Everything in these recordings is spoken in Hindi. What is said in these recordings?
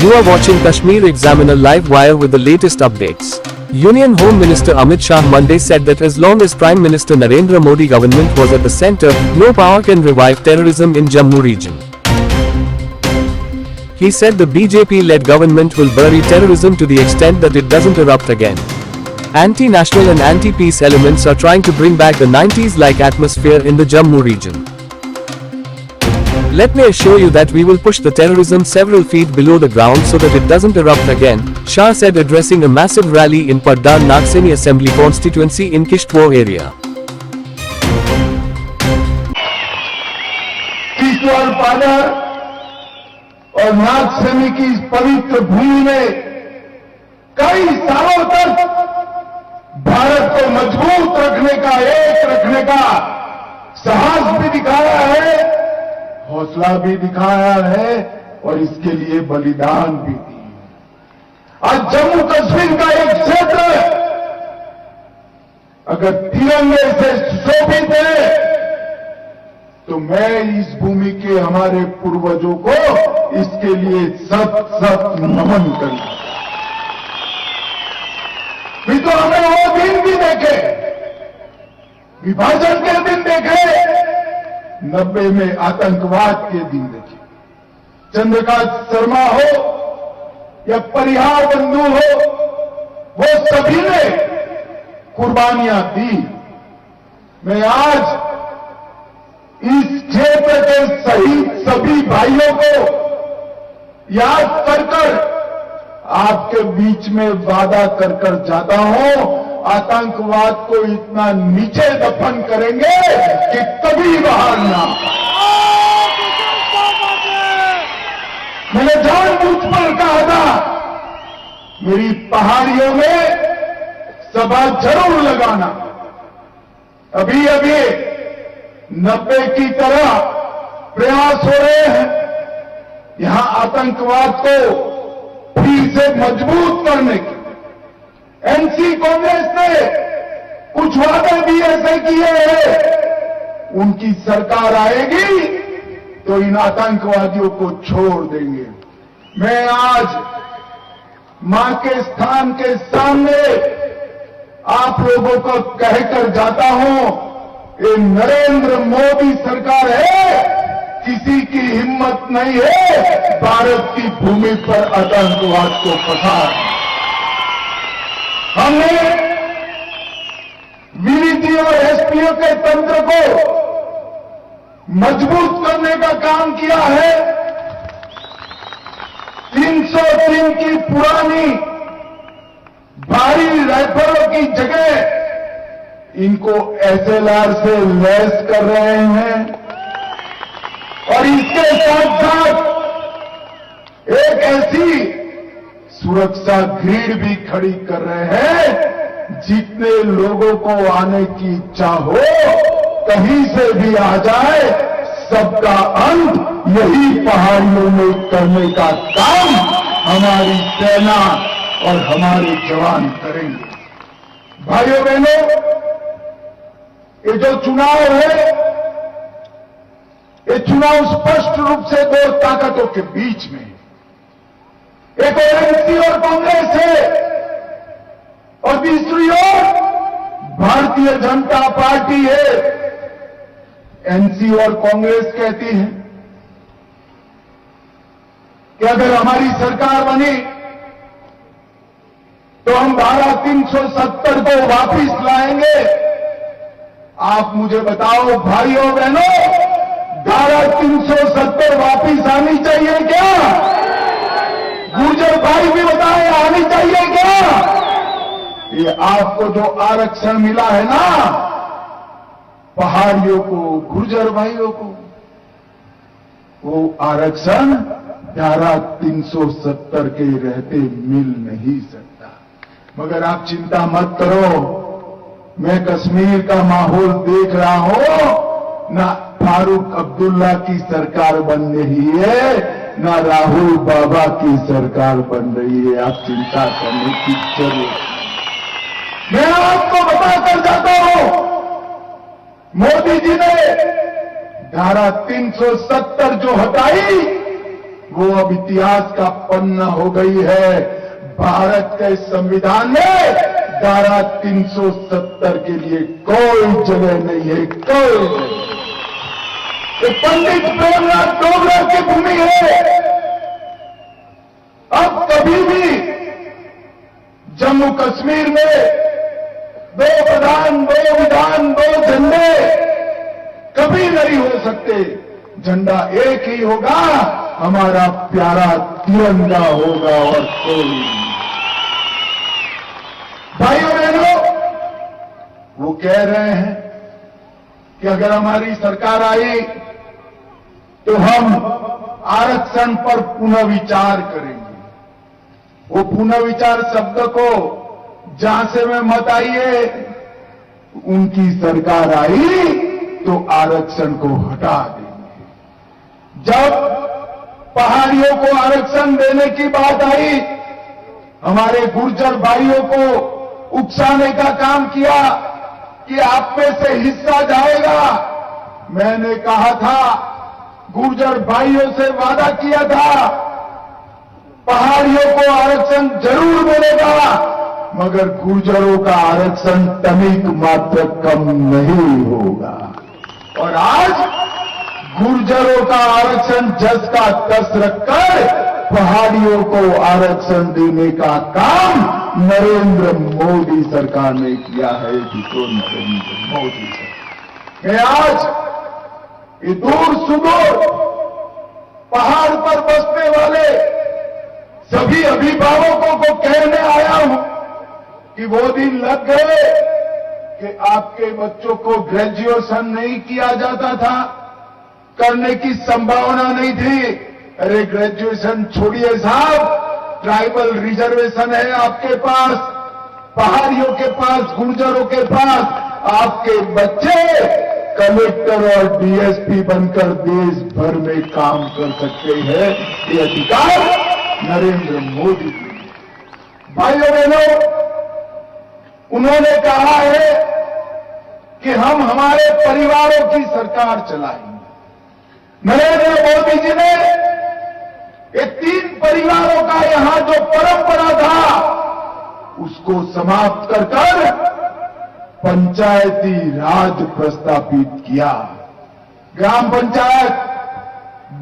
You are watching Kashmir Examiner Live Wire with the latest updates. Union Home Minister Amit Shah Monday said that as long as Prime Minister Narendra Modi government was at the center, no power can revive terrorism in Jammu region. He said the BJP-led government will bury terrorism to the extent that it doesn't erupt again. Anti-national and anti-peace elements are trying to bring back the 90s-like atmosphere in the Jammu region. Let me assure you that we will push the terrorism several feet below the ground so that it doesn't erupt again, Shah said addressing a massive rally in Paddan Nagseni Assembly constituency in Kishtwar area. Kishtwar पादर और नागसेनी की इस पवित्र भूमि में कई सालों तक भारत को मजबूत रखने का, एक रखने का साहस भी दिखाया है, हौसला भी दिखाया है और इसके लिए बलिदान भी दिए। आज जम्मू कश्मीर का एक क्षेत्र अगर तिरंगे से सुशोभित है तो मैं इस भूमि के हमारे पूर्वजों को इसके लिए सत नमन करूंगा। भी तो हमें वो दिन भी देखे, विभाजन के दिन देखे, 90 में आतंकवाद के दिन देखे। चंद्रकांत शर्मा हो या परिहार बंधु हो, वो सभी ने कुर्बानियां दी। मैं आज इस क्षेत्र के शहीद सभी भाइयों को याद कर आपके बीच में वादा कर जाता हूं, आतंकवाद को इतना नीचे दफन करेंगे कि कभी बाहर ना। मैंने जानबूझ पर कहा था मेरी पहाड़ियों में सभा जरूर लगाना। अभी 90 की तरह प्रयास हो रहे हैं यहां आतंकवाद को फिर से मजबूत करने के। एनसी कांग्रेस ने कुछ वादे भी ऐसे किए हैं, उनकी सरकार आएगी तो इन आतंकवादियों को छोड़ देंगे। मैं आज मां के स्थान के सामने आप लोगों को कहकर जाता हूं, ये नरेंद्र मोदी सरकार है, किसी की हिम्मत नहीं है भारत की भूमि पर आतंकवाद को पसार। हमने वीडीटी और एसपीओ के तंत्र को मजबूत करने का काम किया है। 303 की पुरानी भारी राइफलों की जगह इनको एसएलआर से लैस कर रहे हैं और इसके साथ साथ एक ऐसी सुरक्षा ग्रिड भी खड़ी कर रहे हैं, जितने लोगों को आने की इच्छा हो कहीं से भी आ जाए, सबका अंत यही पहाड़ियों में करने का काम हमारी सेना और हमारे जवान करेंगे। भाइयों बहनों, ये जो चुनाव है, ये चुनाव स्पष्ट रूप से दो ताकतों के बीच में, एक एनसी और कांग्रेस है और दूसरी ओर भारतीय जनता पार्टी है। एनसी और कांग्रेस कहती है कि अगर हमारी सरकार बनी तो हम धारा 370 को वापिस लाएंगे। आप मुझे बताओ भाइयों बहनों, धारा 370 वापिस आनी चाहिए क्या? गुर्जर भाई भी बताएं, आनी चाहिए क्या? ये आपको जो आरक्षण मिला है ना, पहाड़ियों को, गुर्जर भाइयों को, वो आरक्षण धारा 370 के रहते मिल नहीं सकता। मगर आप चिंता मत करो, मैं कश्मीर का माहौल देख रहा हूं ना। फारूक अब्दुल्ला की सरकार बन रही है, ना राहुल बाबा की सरकार बन रही है। आप चिंता करने की जरूरत नहीं। मैं आपको बताकर जाता हूं, मोदी जी ने धारा 370 जो हटाई, वो अब इतिहास का पन्ना हो गई है। भारत के संविधान में धारा 370 के लिए कोई जगह नहीं है, कोई नहीं। ये पंडित प्रेमनाथ डोगरा की भूमि है। अब कभी भी जम्मू कश्मीर में 2 प्रधान, 2 विधान, 2 झंडे कभी नहीं हो सकते। झंडा एक ही होगा, हमारा प्यारा तिरंगा होगा और कोई नहीं। भाइयों बहनों, वो कह रहे हैं कि अगर हमारी सरकार आई तो हम आरक्षण पर पुनः विचार करेंगे। वो पुनः विचार शब्द को जहां से में मत आइए, उनकी सरकार आई तो आरक्षण को हटा देंगे। जब पहाड़ियों को आरक्षण देने की बात आई, हमारे गुर्जर भाइयों को उकसाने का काम किया कि आप में से हिस्सा जाएगा। मैंने कहा था, गुर्जर भाइयों से वादा किया था, पहाड़ियों को आरक्षण जरूर मिलेगा, मगर गुर्जरों का आरक्षण तनिक मात्र कम नहीं होगा। और आज गुर्जरों का आरक्षण जस का तस रखकर पहाड़ियों को आरक्षण देने का काम नरेंद्र मोदी सरकार ने किया है। तो नरेंद्र मोदी सरकार, मैं आज ये दूर सुदूर पहाड़ पर बसने वाले सभी अभिभावकों को कहने आया हूं कि वो दिन लग गए कि आपके बच्चों को ग्रेजुएशन नहीं किया जाता था, करने की संभावना नहीं थी। अरे ग्रेजुएशन छोड़िए साहब, ट्राइबल रिजर्वेशन है आपके पास, पहाड़ियों के पास, गुर्जरों के पास। आपके बच्चे कलेक्टर और डीएसपी बनकर देश भर में काम कर सकते हैं। ये अधिकार नरेंद्र मोदी की। भाइयों बहनों, उन्होंने कहा है कि हम हमारे परिवारों की सरकार चलाएंगे। नरेंद्र मोदी जी ने ये 3 परिवारों का यहां जो परंपरा था, उसको समाप्त कर पंचायती राज प्रस्तापित किया। ग्राम पंचायत,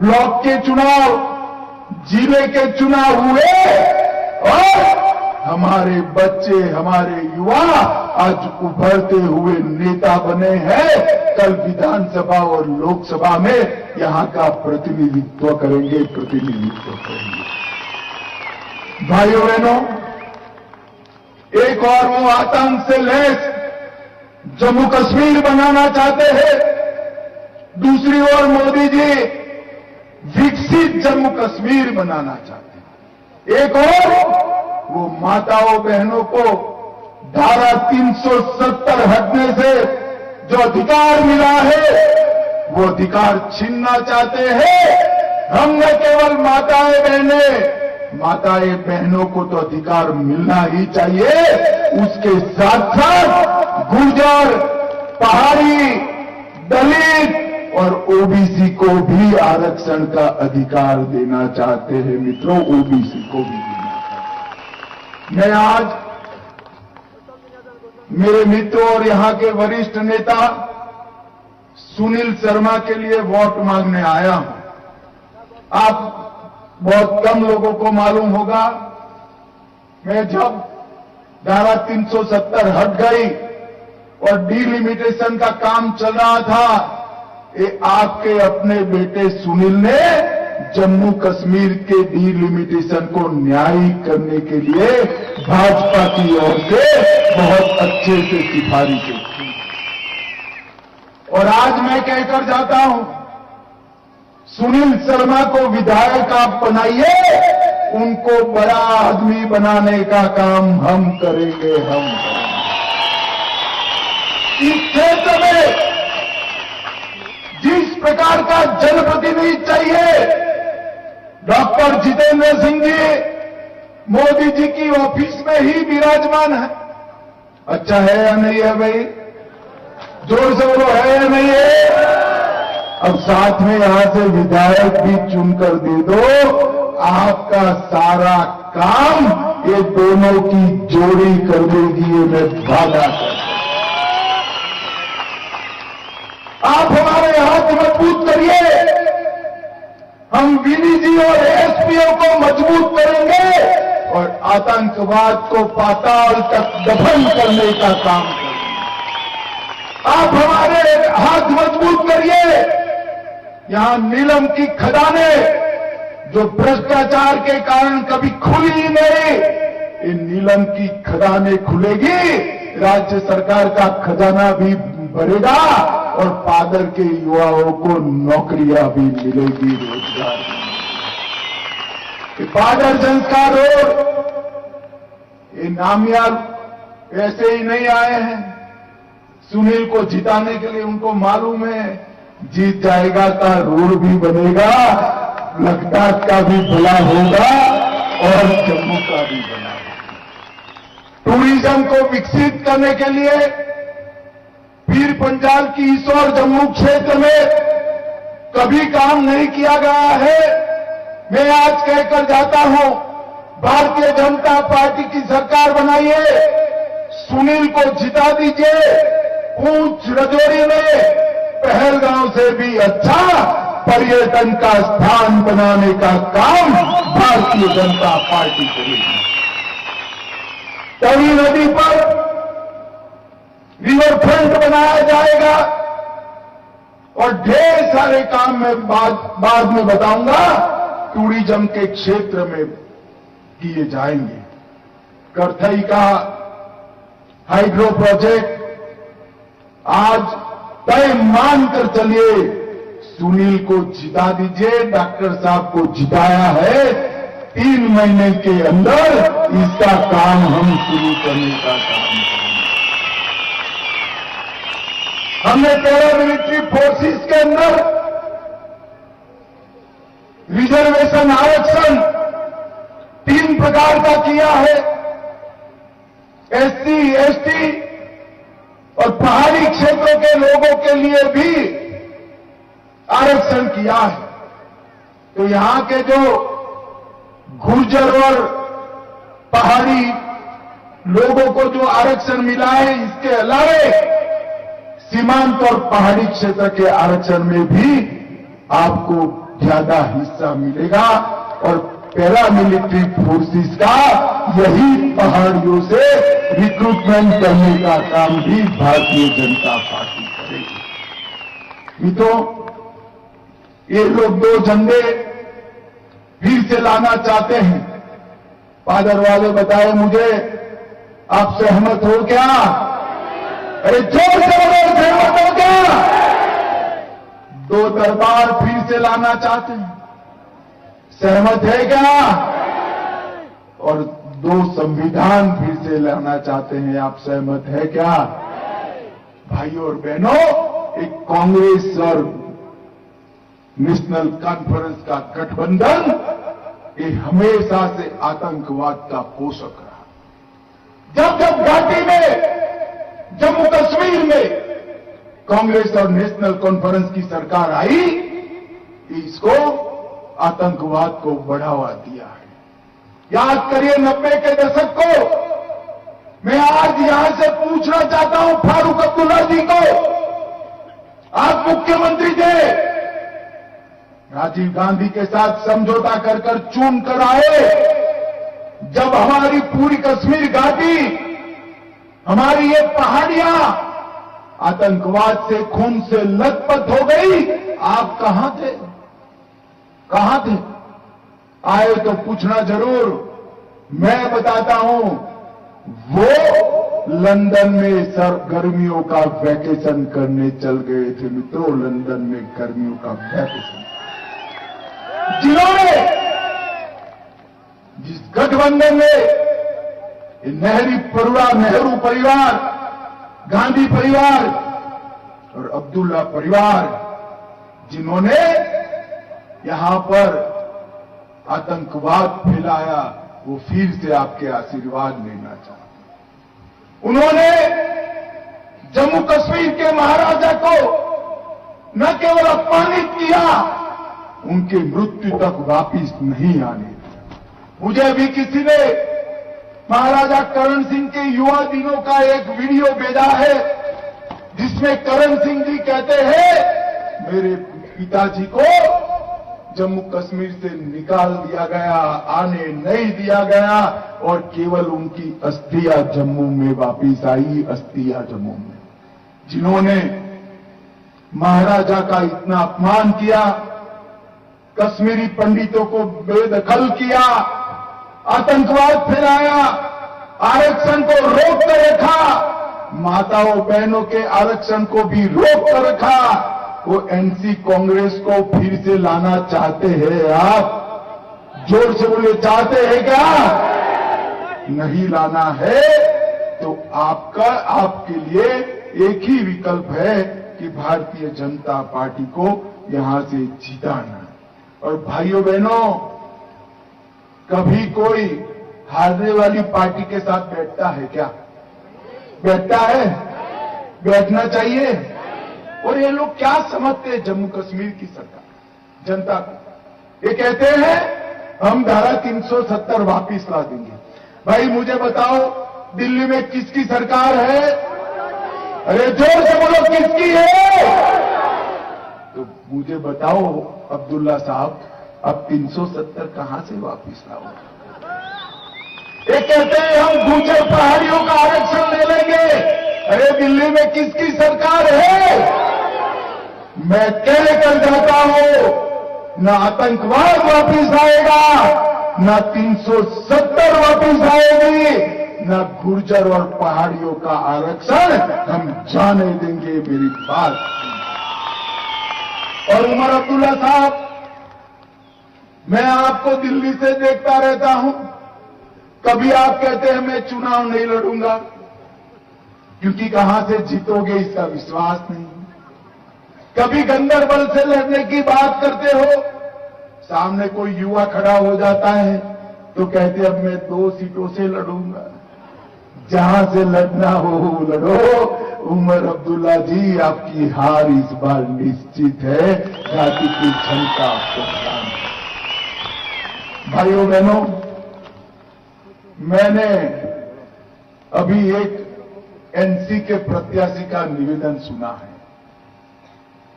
ब्लॉक के चुनाव, जिले के चुनाव हुए और हमारे बच्चे, हमारे युवा आज उभरते हुए नेता बने हैं। कल विधानसभा और लोकसभा में यहां का प्रतिनिधित्व करेंगे। भाइयों बहनों, एक और वो आतंक से लैस जम्मू कश्मीर बनाना चाहते हैं, दूसरी ओर मोदी जी विकसित जम्मू कश्मीर बनाना चाहते हैं। एक और वो माताओं बहनों को धारा 370 हटने से जो अधिकार मिला है, वो अधिकार छीनना चाहते हैं। हम न केवल माताएं बहनों को तो अधिकार मिलना ही चाहिए, उसके साथ साथ गुर्जर, पहाड़ी, दलित और ओबीसी को भी आरक्षण का अधिकार देना चाहते हैं। मित्रों, ओबीसी को भी देना चाहते हैं। मैं आज मेरे मित्रों और यहां के वरिष्ठ नेता सुनील शर्मा के लिए वोट मांगने आया हूं। आप बहुत कम लोगों को मालूम होगा, मैं जब धारा 370 हट गई और डिलिमिटेशन का काम चल रहा था, ये आपके अपने बेटे सुनील ने जम्मू कश्मीर के डिलिमिटेशन को न्यायिक करने के लिए भाजपा की ओर से बहुत अच्छे से सिफारिशें की। और आज मैं कहकर जाता हूं, सुनील शर्मा को विधायक आप बनाइए, उनको बड़ा आदमी बनाने का काम हम करेंगे। इस क्षेत्र में जिस प्रकार का जनप्रतिनिधि चाहिए, डॉक्टर जितेंद्र सिंह जी मोदी जी की ऑफिस में ही विराजमान है। अच्छा है या नहीं है भाई? जोर से बोलो, है या नहीं है? अब साथ में यहां से विधायक भी चुनकर दे दो, आपका सारा काम ये दोनों की जोड़ी कर देगी, ये मैं वादा करता हूं। आप हमारे हाथ मजबूत करिए, हम डीडीजी और एसपीओ को मजबूत करेंगे और आतंकवाद को पाताल तक दफन करने का काम करेंगे। आप हमारे हाथ मजबूत करिए, यहां नीलम की खदानें जो भ्रष्टाचार के कारण कभी खुली ही नहीं, इन नीलम की खदानें खुलेगी, राज्य सरकार का खजाना भी बढ़ेगा और पादर के युवाओं को नौकरियां भी मिलेगी, रोजगार भी। पादर संस्कार रोड, ये नामिया ऐसे ही नहीं आए हैं। सुनील को जिताने के लिए उनको मालूम है जीत जाएगा का रोड भी बनेगा, लद्दाख का भी भला होगा और जम्मू का भी भला होगा। टूरिज्म को विकसित करने के लिए पीर पंजाल की इस और जम्मू क्षेत्र में कभी काम नहीं किया गया है। मैं आज कहकर जाता हूं, भारतीय जनता पार्टी की सरकार बनाइए, सुनील को जिता दीजिए। पूंछ राजौरी में पहलगांव से भी अच्छा पर्यटन का स्थान बनाने का काम भारतीय जनता पार्टी करेगी। तवी नदी पर रिवर फ्रंट बनाया जाएगा और ढेर सारे काम मैं बाद में बताऊंगा टूरिज्म के क्षेत्र में किए जाएंगे। करथई का हाइड्रो प्रोजेक्ट आज तय मानकर चलिए, सुनील को जिता दीजिए। डॉक्टर साहब को जिताया है, 3 महीने के अंदर इसका काम हम शुरू करने का काम करेंगे। हमने पैरामिलिट्री फोर्सेस के अंदर रिजर्वेशन आरक्षण 3 प्रकार का किया है। एससी, एसटी और पहाड़ी क्षेत्रों के लोगों के लिए भी आरक्षण किया है। तो यहां के जो गुर्जर और पहाड़ी लोगों को जो आरक्षण मिला है, इसके अलावे सीमांत और पहाड़ी क्षेत्र के आरक्षण में भी आपको ज्यादा हिस्सा मिलेगा और पैरामिलिट्री फोर्सेस का यही पहाड़ियों से रिक्रूटमेंट करने का काम भी भारतीय जनता पार्टी करेगी। मित्रों, ये लोग 2 झंडे फिर से लाना चाहते हैं। पादर वाले बताए मुझे, आप सहमत हो क्या? अरे जोर से बोलो, सहमत हो क्या? 2 दरबार फिर से लाना चाहते हैं, सहमत है क्या? और 2 संविधान फिर से लाना चाहते हैं, आप सहमत है क्या? भाइयों और बहनों, एक कांग्रेस और नेशनल कॉन्फ्रेंस का गठबंधन ये हमेशा से आतंकवाद का पोषक रहा। जब जब घाटी में, जम्मू कश्मीर में कांग्रेस और नेशनल कॉन्फ्रेंस की सरकार आई, इसको आतंकवाद को बढ़ावा दिया है। याद करिए 90 के दशक को। मैं आज यहां से पूछना चाहता हूं फारूक अब्दुल्ला जी को, आप मुख्यमंत्री थे, राजीव गांधी के साथ समझौता कर चुन कर आए। जब हमारी पूरी कश्मीर घाटी, हमारी ये पहाड़ियां आतंकवाद से, खून से लथपथ हो गई, आप कहां थे? कहां थे? आए तो पूछना जरूर। मैं बताता हूं, वो लंदन में गर्मियों का वैकेशन करने चल गए थे। मित्रों, लंदन में गर्मियों का वैकेशन, जिन्होंने जिस गठबंधन में नेहरू परिवार, गांधी परिवार और अब्दुल्ला परिवार, जिन्होंने यहां पर आतंकवाद फैलाया, वो फिर से आपके आशीर्वाद लेना चाहते। उन्होंने जम्मू कश्मीर के महाराजा को न केवल अपमानित किया, उनके मृत्यु तक वापिस नहीं आने दिया। मुझे अभी किसी ने महाराजा करण सिंह के युवा दिनों का एक वीडियो भेजा है, जिसमें करण सिंह जी कहते हैं मेरे पिताजी को जम्मू कश्मीर से निकाल दिया गया, आने नहीं दिया गया और केवल उनकी अस्थियां जम्मू में वापिस आई, अस्थियां जम्मू में। जिन्होंने महाराजा का इतना अपमान किया, कश्मीरी पंडितों को बेदखल किया, आतंकवाद फैलाया, आरक्षण को रोक कर रखा, माताओं बहनों के आरक्षण को भी रोक कर रखा, वो एनसी कांग्रेस को फिर से लाना चाहते हैं आप? जोर से बोले, चाहते हैं क्या? नहीं लाना है तो आपके लिए एक ही विकल्प है कि भारतीय जनता पार्टी को यहां से जिताना। और भाइयों बहनों, कभी कोई हारने वाली पार्टी के साथ बैठता है क्या? बैठता है? बैठना चाहिए। और ये लोग क्या समझते हैं जम्मू कश्मीर की सरकार, जनता को? ये कहते हैं हम धारा 370 वापिस ला देंगे। भाई मुझे बताओ, दिल्ली में किसकी सरकार है? अरे जोर से बोलो, किसकी है? तो मुझे बताओ अब्दुल्ला साहब, अब 370 कहां से वापिस लाओ? ये कहते हैं हम गुर्जर पहाड़ियों का आरक्षण ले लेंगे। अरे दिल्ली में किसकी सरकार है? मैं कह कर जाता हूं, न आतंकवाद वापिस आएगा, न 370 वापिस आएगी, न गुर्जर और पहाड़ियों का आरक्षण हम जाने देंगे। मेरी बात। और उमर अब्दुल्ला साहब, मैं आपको दिल्ली से देखता रहता हूं, कभी आप कहते हैं मैं चुनाव नहीं लड़ूंगा, क्योंकि कहां से जीतोगे इसका विश्वास नहीं। कभी गंदरबल से लड़ने की बात करते हो, सामने कोई युवा खड़ा हो जाता है तो कहते अब मैं 2 सीटों से लड़ूंगा। जहां से लड़ना हो लड़ो। उमर अब्दुल्ला जी, आपकी हार इस बार निश्चित है, जाति की क्षमता आपको प्रदान है। भाइयों बहनों, मैंने अभी एक एनसी के प्रत्याशी का निवेदन सुना है।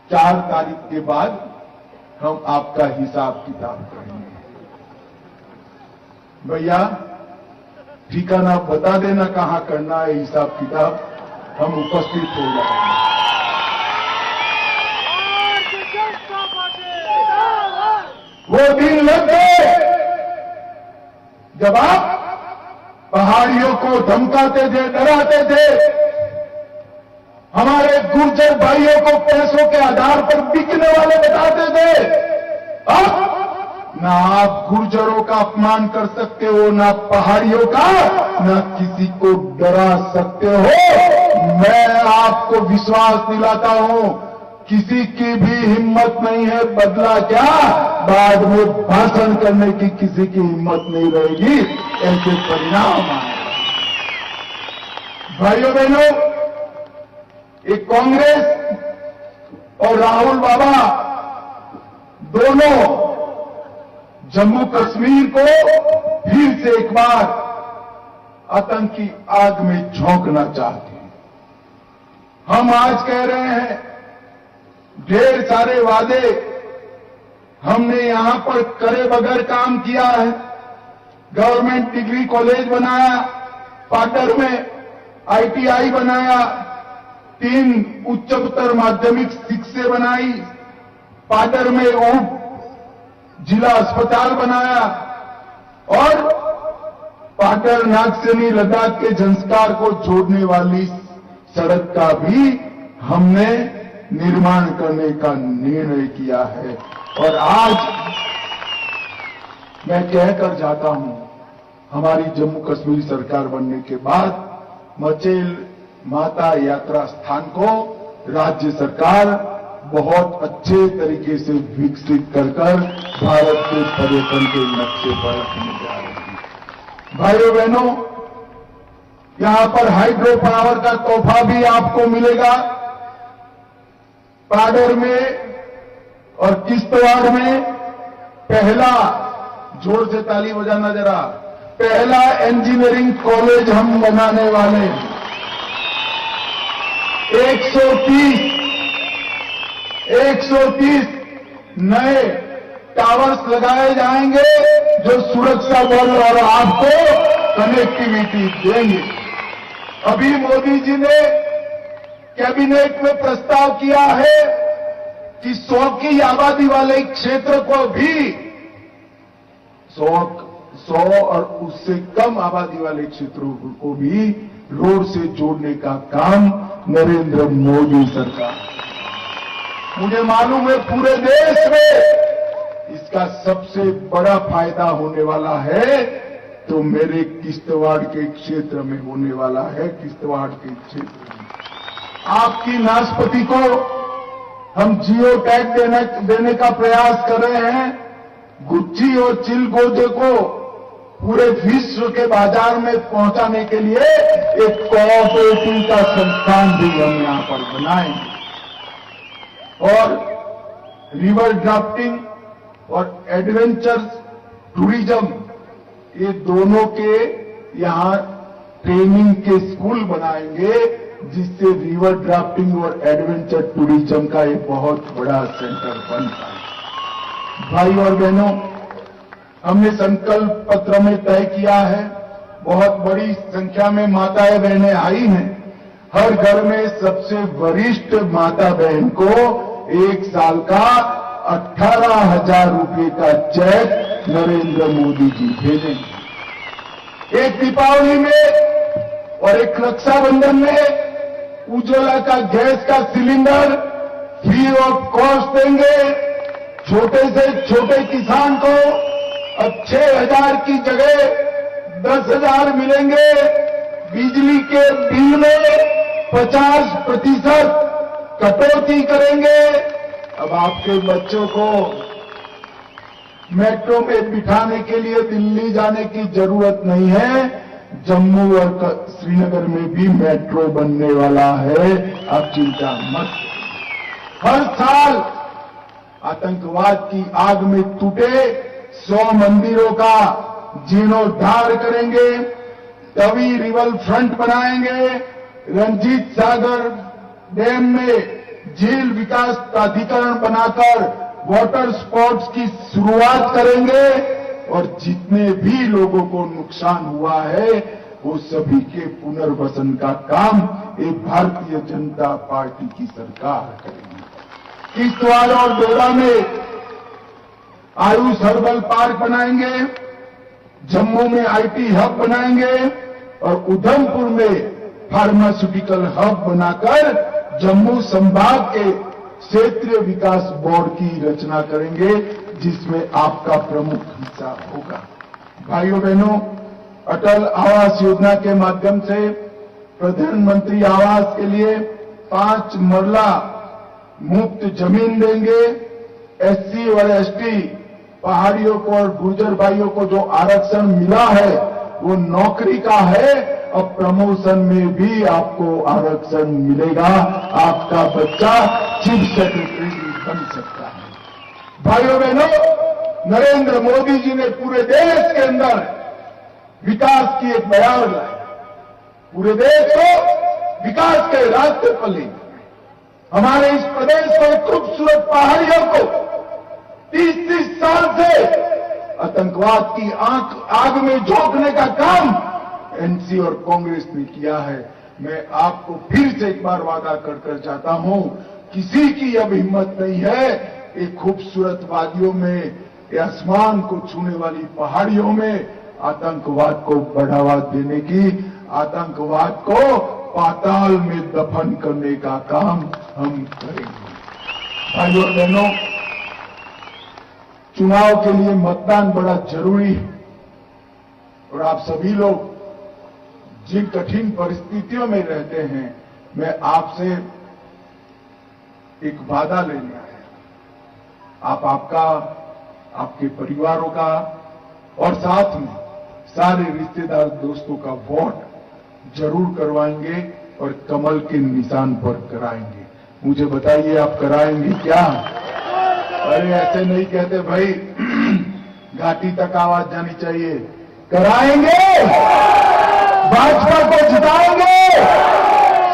4 तारीख के बाद हम आपका हिसाब किताब करेंगे। भैया ठिकाना बता देना, कहां करना है हिसाब किताब, हम उपस्थित हो जाएंगे। वो दिन लग गए जब आप पहाड़ियों को धमकाते थे, डराते थे, हमारे गुर्जर भाइयों को पैसों के आधार पर बिकने वाले बताते थे। अब ना आप गुर्जरों का अपमान कर सकते हो, ना पहाड़ियों का, ना किसी को डरा सकते हो। मैं आपको विश्वास दिलाता हूं, किसी की भी हिम्मत नहीं है, बदला क्या बाद में भाषण करने की किसी की हिम्मत नहीं रहेगी। ऐसे परिणाम आए। भाइयों बहनों, एक कांग्रेस और राहुल बाबा दोनों जम्मू कश्मीर को फिर से एक बार आतंकी आग में झोंकना चाहते हैं। हम आज कह रहे हैं, ढेर सारे वादे हमने यहां पर करे बगैर काम किया है। गवर्नमेंट डिग्री कॉलेज बनाया, पाटर में आईटीआई बनाया, 3 उच्चतर माध्यमिक शिक्षे बनाई, पाटर में उप जिला अस्पताल बनाया और पाटर नागसेनी लद्दाख के संस्कार को जोड़ने वाली सड़क का भी हमने निर्माण करने का निर्णय किया है। और आज मैं कहकर जाता हूं, हमारी जम्मू कश्मीर सरकार बनने के बाद मचेल माता यात्रा स्थान को राज्य सरकार बहुत अच्छे तरीके से विकसित कर भारत के पर्यटन के नक्शे पर रखने जा रहे हैं। भाइयों बहनों, यहां पर हाइड्रो पावर का तोहफा भी आपको मिलेगा। पाडर में और किश्तवाड़ में पहला, जोर से ताली बजाना जरा, पहला इंजीनियरिंग कॉलेज हम बनाने वाले हैं। 130 नए टावर्स लगाए जाएंगे जो सुरक्षा बल और आपको कनेक्टिविटी देंगे। अभी मोदी जी ने कैबिनेट में प्रस्ताव किया है कि 100 की आबादी वाले क्षेत्र को भी 100 और उससे कम आबादी वाले क्षेत्रों को भी रोड से जोड़ने का काम नरेंद्र मोदी सरकार। मुझे मालूम है पूरे देश में इसका सबसे बड़ा फायदा होने वाला है तो मेरे किश्तवाड़ के क्षेत्र में होने वाला है। किश्तवाड़ के क्षेत्र में आपकी नाशपाती को हम जियो टैग देने का प्रयास कर रहे हैं। गुच्ची और चिलगोजे को पूरे विश्व के बाजार में पहुंचाने के लिए एक कोऑपरेटिव का संस्थान भी हम यहां पर बनाएंगे। और रिवर ड्राफ्टिंग और एडवेंचर टूरिज्म, ये दोनों के यहां ट्रेनिंग के स्कूल बनाएंगे जिससे रिवर ड्राफ्टिंग और एडवेंचर टूरिज्म का एक बहुत बड़ा सेंटर बन पाए। भाई और बहनों, हमने संकल्प पत्र में तय किया है, बहुत बड़ी संख्या में माताएं बहनें आई हैं। हर घर में सबसे वरिष्ठ माता बहन को 1 साल का 18,000 रुपए का चेक नरेंद्र मोदी जी भेजेंगे। एक दीपावली में और एक रक्षाबंधन में उज्ज्वला का गैस का सिलेंडर फ्री ऑफ कॉस्ट देंगे। छोटे से छोटे किसान को अब 6,000 की जगह 10,000 मिलेंगे। बिजली के बिल में 50% कटौती करेंगे। अब आपके बच्चों को मेट्रो में बिठाने के लिए दिल्ली जाने की जरूरत नहीं है। जम्मू और श्रीनगर में भी मेट्रो बनने वाला है, आप चिंता मत करिए। हर साल आतंकवाद की आग में टूटे 100 मंदिरों का जीर्णोद्धार करेंगे। तवी रिवर फ्रंट बनाएंगे। रंजीत सागर डैम में झील विकास प्राधिकरण बनाकर वाटर स्पोर्ट्स की शुरुआत करेंगे और जितने भी लोगों को नुकसान हुआ है वो सभी के पुनर्वसन का काम एक भारतीय जनता पार्टी की सरकार करेगी। किश्तवाड़ और डोडा में आयुष हर्बल पार्क बनाएंगे। जम्मू में आईटी हब बनाएंगे और उधमपुर में फार्मास्यूटिकल हब बनाकर जम्मू संभाग के क्षेत्रीय विकास बोर्ड की रचना करेंगे जिसमें आपका प्रमुख हिस्सा होगा। भाइयों बहनों, अटल आवास योजना के माध्यम से प्रधानमंत्री आवास के लिए 5 मरला मुफ्त जमीन देंगे। एससी और एसटी पहाड़ियों को और गुर्जर भाइयों को जो आरक्षण मिला है वो नौकरी का है। अब प्रमोशन में भी आपको आरक्षण मिलेगा। आपका बच्चा चीफ सेक्रेटरी बन सकता है। भाइयों बहनों, नरेंद्र मोदी जी ने पूरे देश के अंदर विकास की एक बयार लाई। पूरे देश को विकास के रास्ते पर ले हमारे इस प्रदेश को खूबसूरत पहाड़ियों को 30 साल से आतंकवाद की आग में झोंकने का काम एनसी और कांग्रेस ने किया है। मैं आपको फिर से एक बार वादा कर चाहता हूं, किसी की अब हिम्मत नहीं है एक खूबसूरत वादियों में, ये आसमान को छूने वाली पहाड़ियों में आतंकवाद को बढ़ावा देने की, आतंकवाद को पाताल में दफन करने का काम हम करेंगे। भाइयों बहनों, चुनाव के लिए मतदान बड़ा जरूरी है और आप सभी लोग जिन कठिन परिस्थितियों में रहते हैं, मैं आपसे एक वादा लेना है। आप आपके परिवारों का और साथ में सारे रिश्तेदार दोस्तों का वोट जरूर करवाएंगे और कमल के निशान पर कराएंगे। मुझे बताइए आप कराएंगे क्या? अरे ऐसे नहीं कहते भाई, घाटी तक आवाज जानी चाहिए। कराएंगे, भाजपा को जिताएंगे,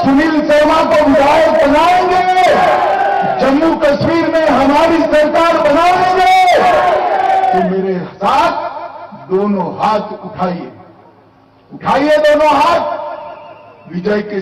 सुनील शर्मा को विधायक बनाएंगे, जम्मू कश्मीर में हमारी सरकार बनाएंगे। तो मेरे साथ दोनों हाथ उठाइए, उठाइए दोनों हाथ, विजय के